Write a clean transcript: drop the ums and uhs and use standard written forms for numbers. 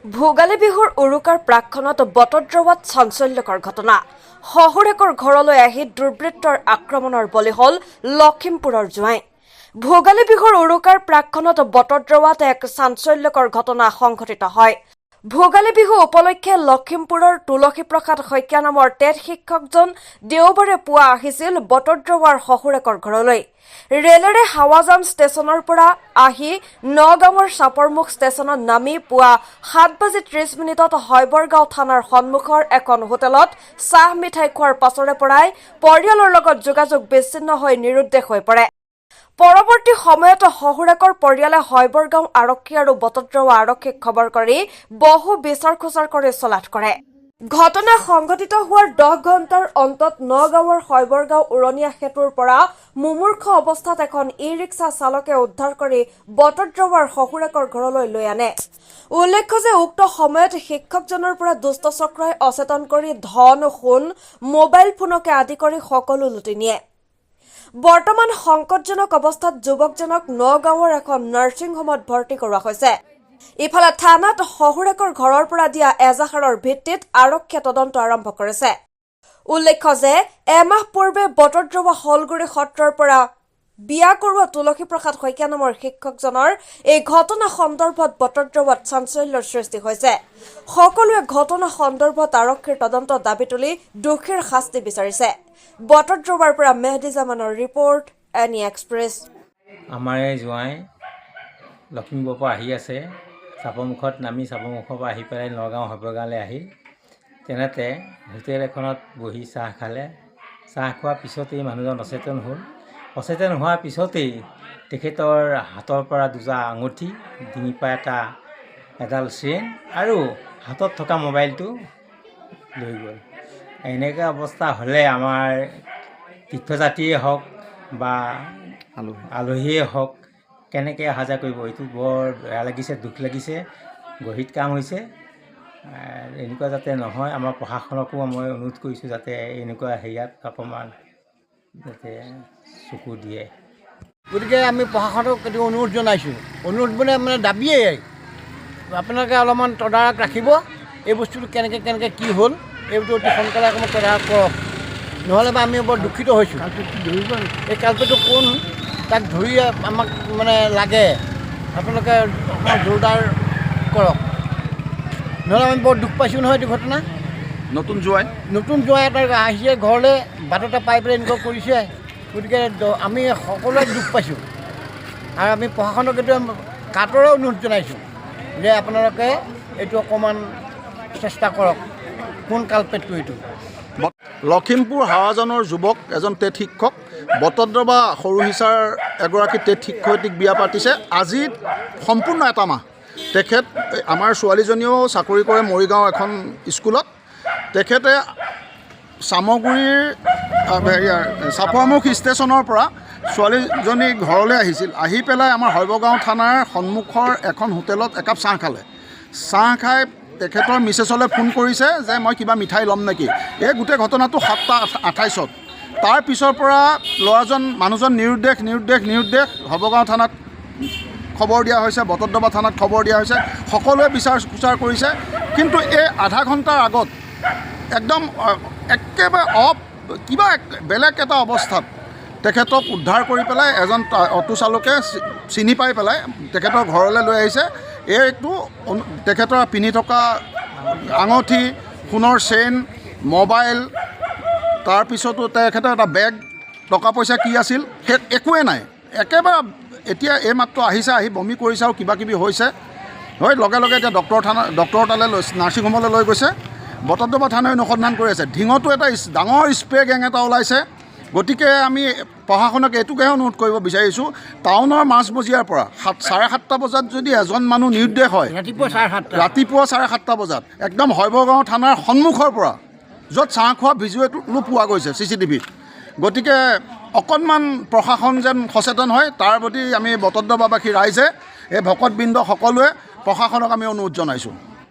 ভোগালী বিহুৰ উৰুকাৰ প্ৰাকখনত বটদ্ৰৱাত চাঞ্চল্যকৰ ঘটনা। শহুৰেকৰ ঘৰলৈ আহি দুৰ্বৃত্তৰ আক্ৰমণৰ বলি হ'ল লখিমপুৰৰ জোঁৱাই। ভোগালী বিহুৰ উৰুকাৰ প্ৰাকখনত বটদ্ৰৱাত এক চাঞ্চল্যকৰ ঘটনা সংঘটিত হয়। ভোগালী বিহু উপলক্ষে লখিমপুৰৰ তুলসী প্ৰসাদ শইকীয়া নামৰ টেট শিক্ষকজন দেওবাৰে পুৱা আহিছিল বটদ্ৰৱাৰ শহুৰেকৰ ঘৰলৈ। ৰেলেৰে হাৱাজান ষ্টেচনৰ পৰা আহি নগাঁৱৰ চাপৰমুখ ষ্টেচনত নামি পুৱা 7:30 হয়বৰগাঁও থানাৰ সন্মুখৰ এখন হোটেলত চাহ মিঠাই খোৱাৰ পাছৰে পৰাই পৰিয়ালৰ লগত যোগাযোগ বিচ্ছিন্ন হৈ নিৰুদ্দেশ হৈ পৰে। পৰৱৰ্তী সময়ত শহুৰেকৰ পৰিয়ালে হয়বৰগাঁও আৰক্ষী আৰু বটদ্ৰৱা আৰক্ষীক খবৰ কৰি বহু বিচাৰ খোচাৰ কৰি চলাথ কৰে। ঘটনা সংঘটিত হোৱাৰ 10 ঘণ্টাৰ অন্তত নগাঁৱৰ হয়বৰগাঁও উৰণীয়া সেতুৰ পৰা মুমূৰ্ষ অৱস্থাত এখন ই-ৰিক্সা চালকে উদ্ধাৰ কৰি বটদ্ৰৱাৰ শহুৰেকৰ ঘৰলৈ লৈ আনে। উল্লেখ্য যে উক্ত সময়ত শিক্ষকজনৰ পৰা দুষ্ট চক্ৰই অচেতন কৰি ধন, সোণ, মোবাইল ফোনকে আদি কৰি সকলো লুটি নিয়ে। বৰ্তমান সংকটজনক অৱস্থাত যুৱকজনক নগাঁৱৰ এখন নাৰ্ছিং হোমত ভৰ্তি কৰোৱা হৈছে। ইফালে থানাত শহুৰেকৰ ঘৰৰ পৰা দিয়া এজাহাৰৰ ভিত্তিত আৰক্ষীয়ে তদন্ত আৰম্ভ কৰিছে। উল্লেখ্য যে এমাহ পূৰ্বে বটদ্ৰৱা হলগুৰি সত্ৰৰ পৰা বিয়া কৰোৱা তুলসী প্ৰসাদ শইকীয়া নামৰ শিক্ষকজনৰ এই ঘটনা সন্দৰ্ভত বটদ্ৰৱাত চাঞ্চল্যৰ সৃষ্টি হৈছে। সকলোৱে ঘটনা সন্দৰ্ভত আৰক্ষীৰ তদন্ত দাবী তুলি দোষীৰ শাস্তি বিচাৰিছে। বটদ্ৰৱাৰ পৰা মেহদি জামানৰ ৰিপৰ্ট, এনি এক্সপ্ৰেছ। আমাৰ এই জোঁৱাই লখিমপুৰৰ পৰা আহি আছে, চাপৰমুখত নামি চাপৰমুখৰ পৰা আহি পেলাই নগাঁও হয়বৰগাঁৱলৈ আহিল। তেনেতে হোটেল এখনত বহি চাহ খালে। চাহ খোৱাৰ পিছতেই মানুহজন অচেতন হ'ল। অচেতন হোৱাৰ পিছতেই তেখেতৰ হাতৰ পৰা দুটা আঙুঠি, ডিঙিৰ পৰা এডাল চেইন আৰু হাতত থকা মোবাইলটো লৈ গ'ল। এনেকুৱা অৱস্থা হ'লে আমাৰ তীৰ্থযাত্ৰীয়ে হওক বা আলহীয়ে হওক কেনেকৈ অহা যোৱা কৰিব, এইটো বৰ বেয়া লাগিছে, দুখ লাগিছে, গহিত কাম হৈছে। এনেকুৱা যাতে নহয়, আমাৰ প্ৰশাসনকো মই অনুৰোধ কৰিছোঁ যাতে এনেকুৱা হেৰিয়াত অকণমান যাতে চকু দিয়ে। গতিকে আমি প্ৰশাসনক এইটো অনুৰোধ জনাইছোঁ। অনুৰোধ মানে দাবীয়ে আপোনালোকে অলপমান তদাৰক ৰাখিব, এই বস্তুটো কেনেকৈ কি হ'ল এইটো অতি সোনকালে অকণমান তদাৰক কৰক, নহ'লে বা আমি বৰ দুখিত হৈছোঁ। এই কালপেটটো কোন তাক ধৰি আমাক মানে লাগে, আপোনালোকে অকণমান জোৰদাৰ কৰক, নহ'লে আমি বৰ দুখ পাইছোঁ নহয় এইটো ঘটনা। নতুন জোঁৱাই এটা আহিছে ঘৰলৈ, বাটতে পাই পেলাই এনেকুৱা কৰিছে। গতিকে আমি সকলোৱে দুখ পাইছোঁ আৰু আমি প্ৰশাসনক এইটো কাতৰে অনুৰোধ জনাইছোঁ যে আপোনালোকে এইটো অকণমান চেষ্টা কৰক, কোন কালপেটটো এইটো। লখিমপুৰ হাৱাজানৰ যুৱক এজন টেট শিক্ষক, বটদ্ৰৱা সৰু হিচাৰ এগৰাকী টেট শিক্ষয়িত্ৰীক বিয়া পাতিছে। আজি সম্পূৰ্ণ এটা মাহ। তেখেত আমাৰ ছোৱালীজনীও চাকৰি কৰে মৰিগাঁও এখন স্কুলত। তেখেতে চামগুৰিৰ চাপৰমুখ ষ্টেচনৰ পৰা ছোৱালীজনী ঘৰলৈ আহিছিল। আহি পেলাই আমাৰ হয়বৰগাঁও থানাৰ সন্মুখৰ এখন হোটেলত একাপ চাহ খালে। চাহ খাই তেখেতৰ মিছেছলৈ ফোন কৰিছে যে মই কিবা মিঠাই ল'ম নেকি। এই গোটেই ঘটনাটো 7:28। তাৰ পিছৰ পৰা মানুহজন নিৰুদ্দেশ। হয়বৰগাঁও থানাত খবৰ দিয়া হৈছে, বটদ্ৰৱা থানাত খবৰ দিয়া হৈছে, সকলোৱে বিচাৰ খোচাৰ কৰিছে। কিন্তু এই আধা ঘণ্টাৰ আগত একদম একেবাৰে কিবা বেলেগ এটা অৱস্থাত তেখেতক উদ্ধাৰ কৰি পেলাই এজন অটো চালকে চিনি পাই পেলাই তেখেতৰ ঘৰলৈ লৈ আহিছে। এইটো তেখেতৰ পিন্ধি থকা আঙুঠি, সোণৰ চেইন, মোবাইল, তাৰপিছতো তেখেতৰ এটা বেগ, টকা পইচা কি আছিল সেই একোৱেই নাই। একেবাৰে এতিয়া এইমাত্ৰ আহিছে, আহি বমি কৰিছে আৰু কিবাকিবি হৈছে। লগে লগে এতিয়া ডক্টৰৰ তালৈ নাৰ্ছিং হোমলৈ লৈ গৈছে। বটদ্ৰৱা থানাই অনুসন্ধান কৰি আছে। ঢিঙতো এটা ডাঙৰ স্প্ৰে গেং এটা ওলাইছে। গতিকে আমি প্ৰশাসনক এইটোকে অনুৰোধ কৰিব বিচাৰিছোঁ, টাউনৰ মাজমজিয়াৰ পৰা 7:30 বজাত যদি এজন মানুহ নিৰুদ্দেশ হয়, ৰাতিপুৱা 7:30 বজাত একদম হয়বৰগাঁও থানাৰ সন্মুখৰ পৰা, য'ত চাহ খোৱা ভিডিঅ'টো পোৱা গৈছে CCTVত। গতিকে অকণমান প্ৰশাসন যেন সচেতন হয়, তাৰ প্ৰতি আমি বটদ্ৰৱাবাসী ৰাইজে, এই ভকতবৃন্দ সকলোৱে প্ৰশাসনক আমি অনুৰোধ জনাইছোঁ।